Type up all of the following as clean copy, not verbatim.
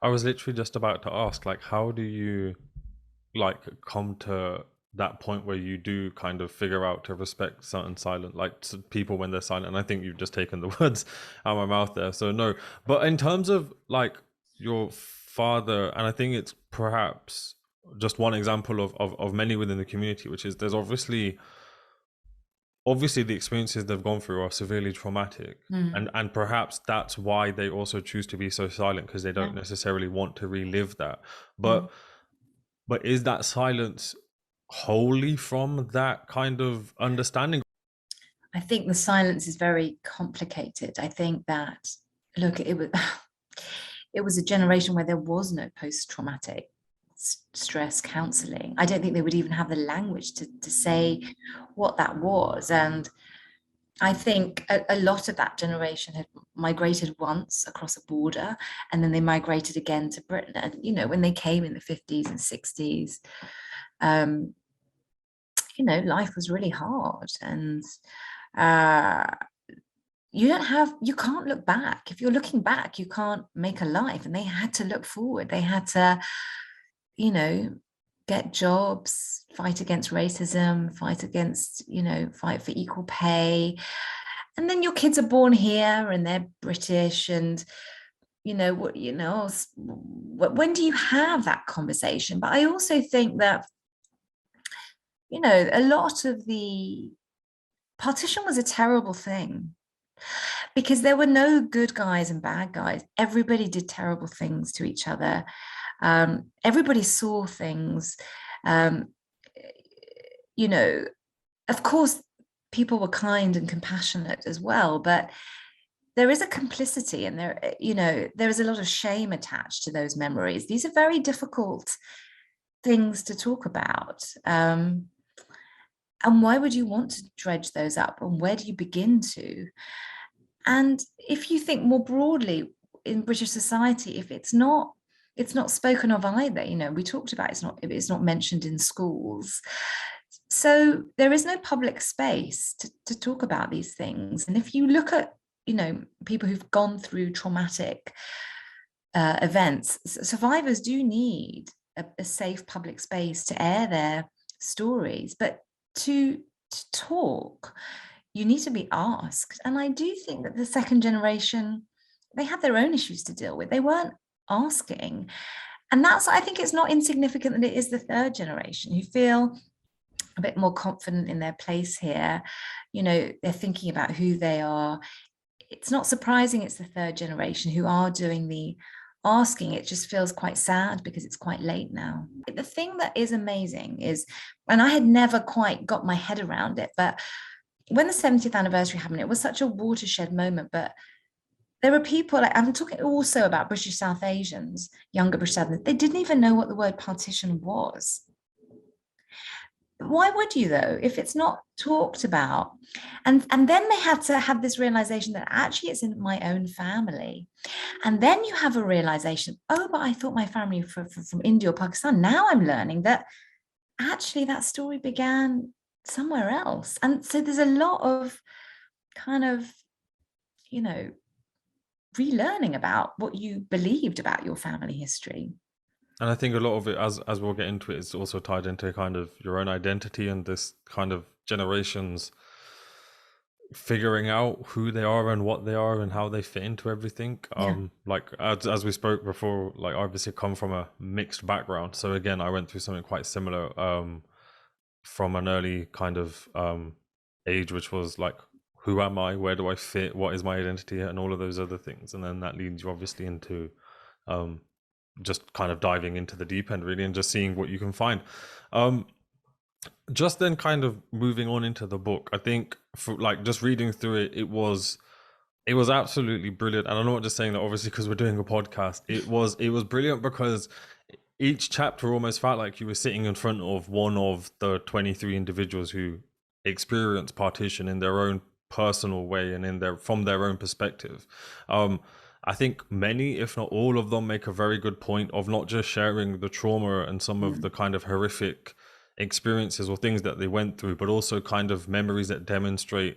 I was literally just about to ask, like, how do you like come to that point where you do kind of figure out to respect certain silent, like people when they're silent? And I think you've just taken the words out of my mouth there. So no, but in terms of like your father, and I think it's perhaps just one example of many within the community, which is there's obviously the experiences they've gone through are severely traumatic, Mm. and perhaps that's why they also choose to be so silent, because they Yeah. don't necessarily want to relive that. Mm. But is that silence wholly from that kind of understanding? I think the silence is very complicated. I think that, look, it was it was a generation where there was no post-traumatic stress counseling. I don't think they would even have the language to say what that was. And I think a lot of that generation had migrated once across a border, and then they migrated again to Britain. And, when they came in the 50s and 60s, um, life was really hard. And uh, you can't look back. If you're looking back, you can't make a life. And they had to look forward. They had to, you know, get jobs, fight against racism, fight for equal pay. And then your kids are born here and they're British, and when do you have that conversation? But I also think that, a lot of the partition was a terrible thing, because there were no good guys and bad guys. Everybody did terrible things to each other. Everybody saw things. Um, you know, of course, people were kind and compassionate as well, but there is a complicity, and there is a lot of shame attached to those memories. These are very difficult things to talk about. And why would you want to dredge those up? And where do you begin to? And if you think more broadly in British society, if it's not spoken of either. We talked about it's not mentioned in schools. So there is no public space to talk about these things. And if you look at, people who've gone through traumatic events, survivors do need a safe public space to air their stories. But to talk, you need to be asked. And I do think that the second generation, they had their own issues to deal with. They weren't asking. And I think it's not insignificant that it is the third generation who feel a bit more confident in their place here. They're thinking about who they are. It's not surprising it's the third generation who are doing the asking. It just feels quite sad because it's quite late now. The thing that is amazing is, and I had never quite got my head around it, but when the 70th anniversary happened, it was such a watershed moment. But there were people, like, I'm talking also about British South Asians, younger British South Asians, they didn't even know what the word partition was. Why would you, though, if it's not talked about? And then they had to have this realization that actually it's in my own family. And then you have a realization, oh, but I thought my family from India or Pakistan. Now I'm learning that actually that story began somewhere else. And so there's a lot of kind of, you know, relearning about what you believed about your family history. And I think a lot of it, as we'll get into it, is also tied into kind of your own identity and this kind of generations figuring out who they are and what they are and how they fit into everything. Yeah. Like as we spoke before, like I obviously come from a mixed background, so again I went through something quite similar from an early kind of age, which was like, who am I, where do I fit, what is my identity, and all of those other things. And then that leads you obviously into um just kind of diving into the deep end really and just seeing what you can find. um just then kind of moving on into the book, I think for like just reading through it, it was absolutely brilliant. And I'm not just saying that obviously because we're doing a podcast. It was brilliant because each chapter almost felt like you were sitting in front of one of the 23 individuals who experienced partition in their own personal way and in their from their own perspective. um I think many, if not all of them, make a very good point of not just sharing the trauma and some of the Mm. kind of horrific experiences or things that they went through, but also kind of memories that demonstrate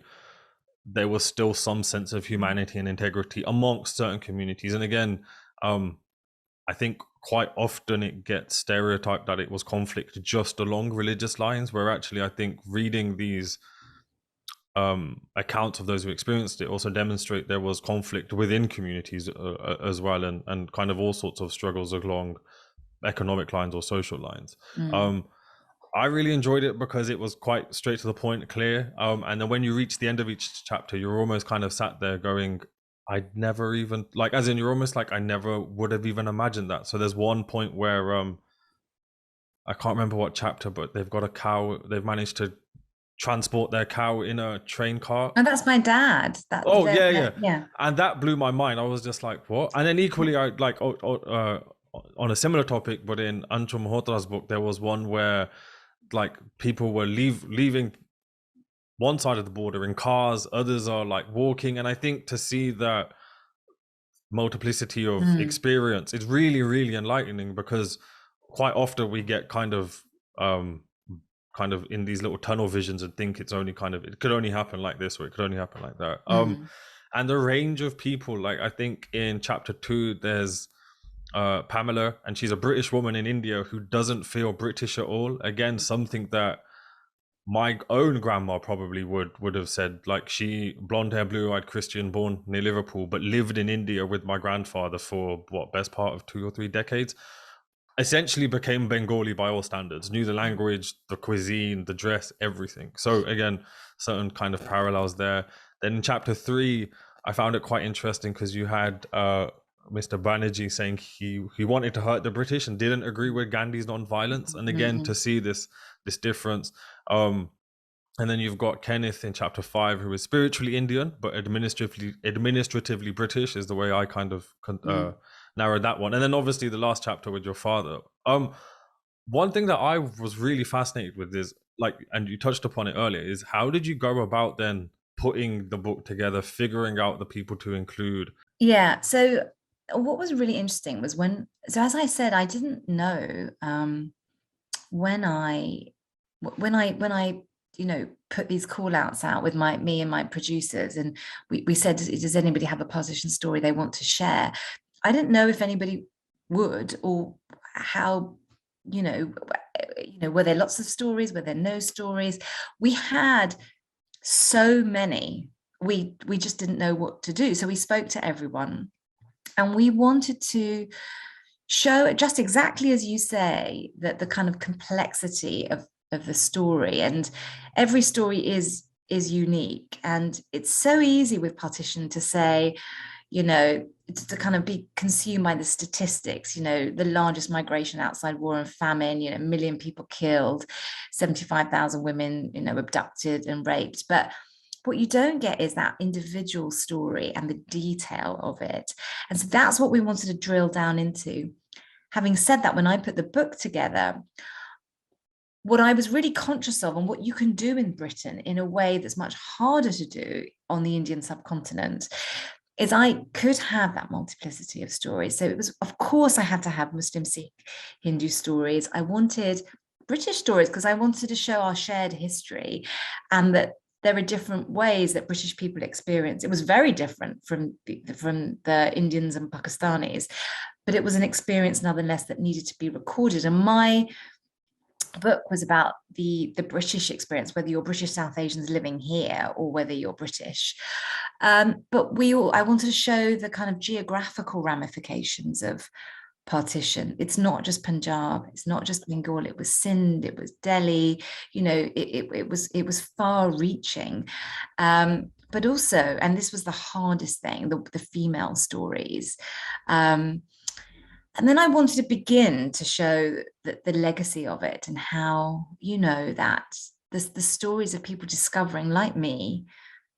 there was still some sense of Mm. humanity and integrity amongst certain communities. And again, um, I think quite often it gets stereotyped that it was conflict just along religious lines, where actually I think reading these accounts of those who experienced it also demonstrate there was conflict within communities as well, and kind of all sorts of struggles along economic lines or social lines. I really enjoyed it because it was quite straight to the point, clear. And then when you reach the end of each chapter, you're almost kind of sat there going, I'd never even, like, as in, you're almost like, I never would have even imagined that. So there's one point where I can't remember what chapter, but they've got a cow. They've managed to transport their cow in a train car. And that's my dad. Oh yeah. And that blew my mind. I was just like, what? And then equally, I like on a similar topic, but in Anshul Malhotra's book, there was one where like people were leaving one side of the border in cars, others are like walking, and I think to see that multiplicity of experience, it's really, really enlightening, because quite often we get kind of in these little tunnel visions and think it's only kind of, it could only happen like this, or it could only happen like that. And the range of people, like I think in chapter 2 there's Pamela, and she's a British woman in India who doesn't feel British at all. Again, something that my own grandma probably would have said. Like, she, blonde hair, blue-eyed Christian, born near Liverpool, but lived in India with my grandfather for what, best part of 2 or 3 decades. Essentially became Bengali by all standards, knew the language, the cuisine, the dress, everything. So again, certain kind of parallels there. Then in chapter 3, I found it quite interesting because you had Mr. Banerjee saying he wanted to hurt the British and didn't agree with Gandhi's non-violence. And again, to see this difference. And then you've got Kenneth in chapter 5, who is spiritually Indian, but administratively British, is the way I kind of narrowed that one. And then obviously the last chapter with your father. One thing that I was really fascinated with is, like, and you touched upon it earlier, is how did you go about then putting the book together, figuring out the people to include? Yeah. So what was really interesting was so as I said, I didn't know when I put these call outs out with me and my producers, and we said, does anybody have a partition story they want to share? I didn't know if anybody would, or how, were there lots of stories, were there no stories? We had so many, we just didn't know what to do. So we spoke to everyone, and we wanted to show, just exactly as you say, that the kind of complexity of the story, and every story is unique. And it's so easy with partition to say, to kind of be consumed by the statistics, the largest migration outside war and famine, 1 million people killed, 75,000 women, abducted and raped. But what you don't get is that individual story and the detail of it. And so that's what we wanted to drill down into. Having said that, when I put the book together, what I was really conscious of, and what you can do in Britain in a way that's much harder to do on the Indian subcontinent, is I could have that multiplicity of stories. So it was, of course, I had to have Muslim, Sikh, Hindu stories. I wanted British stories because I wanted to show our shared history, and that there are different ways that British people experience. It was very different from the Indians and Pakistanis, but it was an experience nonetheless that needed to be recorded. And my book was about the British experience, whether you're British South Asians living here or whether you're British. But I wanted to show the kind of geographical ramifications of partition. It's not just Punjab, it's not just Bengal, it was Sindh, it was Delhi, it was far reaching. But also, and this was the hardest thing, the female stories. And then I wanted to begin to show the legacy of it, and how, that the stories of people discovering, like me,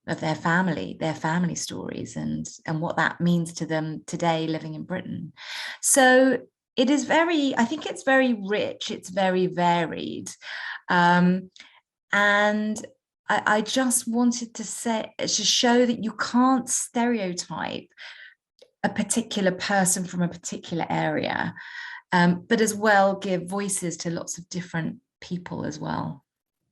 of their family stories, and what that means to them today living in Britain. So it is I think it's very rich, it's very varied. And I just wanted to show that you can't stereotype a particular person from a particular area, but as well give voices to lots of different people as well.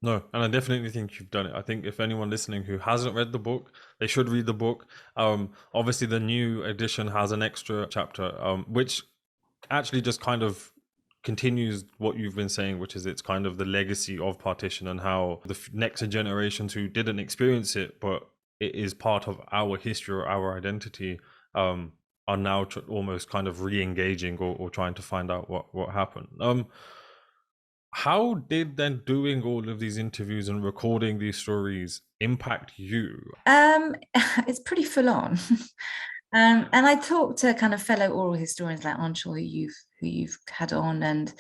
No, and I definitely think you've done it. I think if anyone listening who hasn't read the book, they should read the book. Obviously, the new edition has an extra chapter, which actually just kind of continues what you've been saying, which is it's kind of the legacy of partition and how the next generations who didn't experience it, but it is part of our history or our identity, are now almost kind of re-engaging or trying to find out what happened. How did then doing all of these interviews and recording these stories impact you? It's pretty full on. And I talked to kind of fellow oral historians like Anshul, who you've had on, and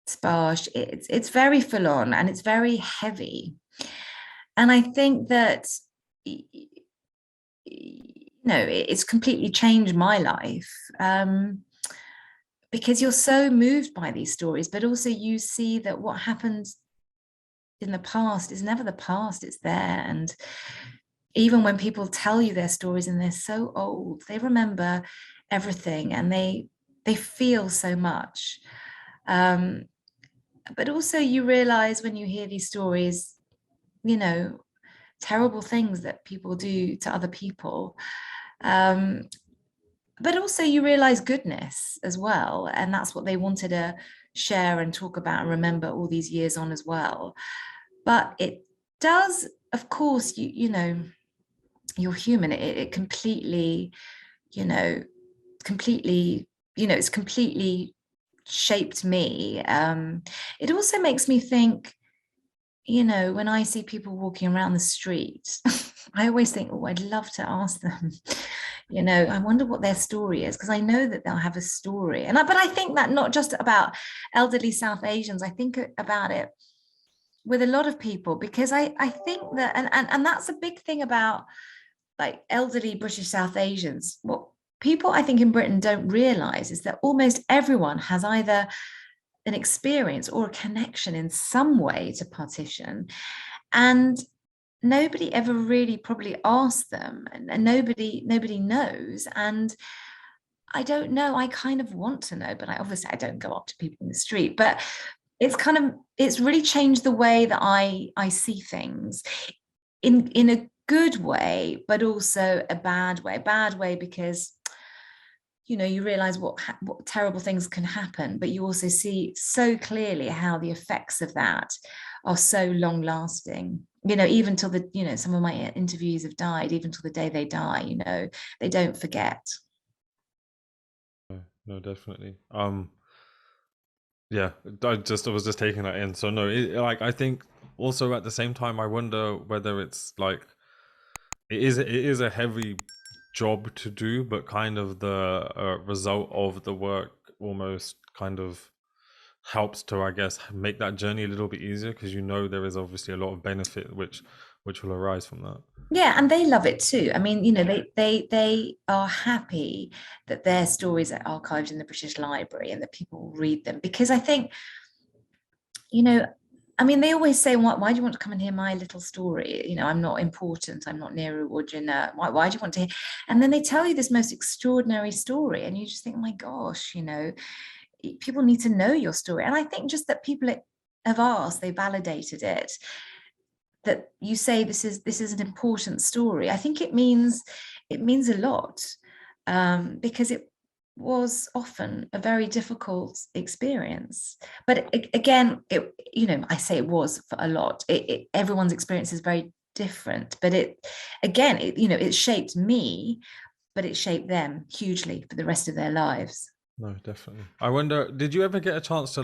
Sparsh. It's very full on and it's very heavy. And I think that it's completely changed my life, because you're so moved by these stories, but also you see that what happened in the past is never the past, it's there. And even when people tell you their stories and they're so old, they remember everything and they feel so much. But also you realize when you hear these stories, terrible things that people do to other people. But also you realize goodness as well. And that's what they wanted to share and talk about and remember all these years on as well. But it does, of course, you're human. It completely, it's completely shaped me. It also makes me think, when I see people walking around the street, I always think, oh, I'd love to ask them, I wonder what their story is, because I know that they'll have a story. But I think that not just about elderly South Asians, I think about it with a lot of people, because I think that, and that's a big thing about like elderly British South Asians. What people I think in Britain don't realize is that almost everyone has either an experience or a connection in some way to partition, and nobody ever really probably asked them, and nobody knows. And I don't know, I kind of want to know, but I don't go up to people in the street. But it's really changed the way that I see things, in a good way, but also a bad way because you realize what terrible things can happen, but you also see so clearly how the effects of that are so long lasting, even till some of my interviewees have died, even till the day they die, they don't forget. No, definitely. Yeah, I was just taking that in. So no, I think also at the same time, I wonder whether it's like it is a heavy job to do, but kind of the result of the work almost kind of helps to, I guess, make that journey a little bit easier, because there is obviously a lot of benefit which will arise from that. Yeah, and they love it too. I mean, they are happy that their stories are archived in the British Library and that people read them, because I think, I mean, they always say, why do you want to come and hear my little story? I'm not important. I'm not Nehru or Jinnah. Why do you want to hear? And then they tell you this most extraordinary story, and you just think, oh my gosh, people need to know your story. And I think just that people have asked, they validated it, that you say this is an important story. I think it means a lot, because it was often a very difficult experience. But again, I say it was for a lot. Everyone's experience is very different, but it shaped me, but it shaped them hugely for the rest of their lives. No, definitely. I wonder, did you ever get a chance to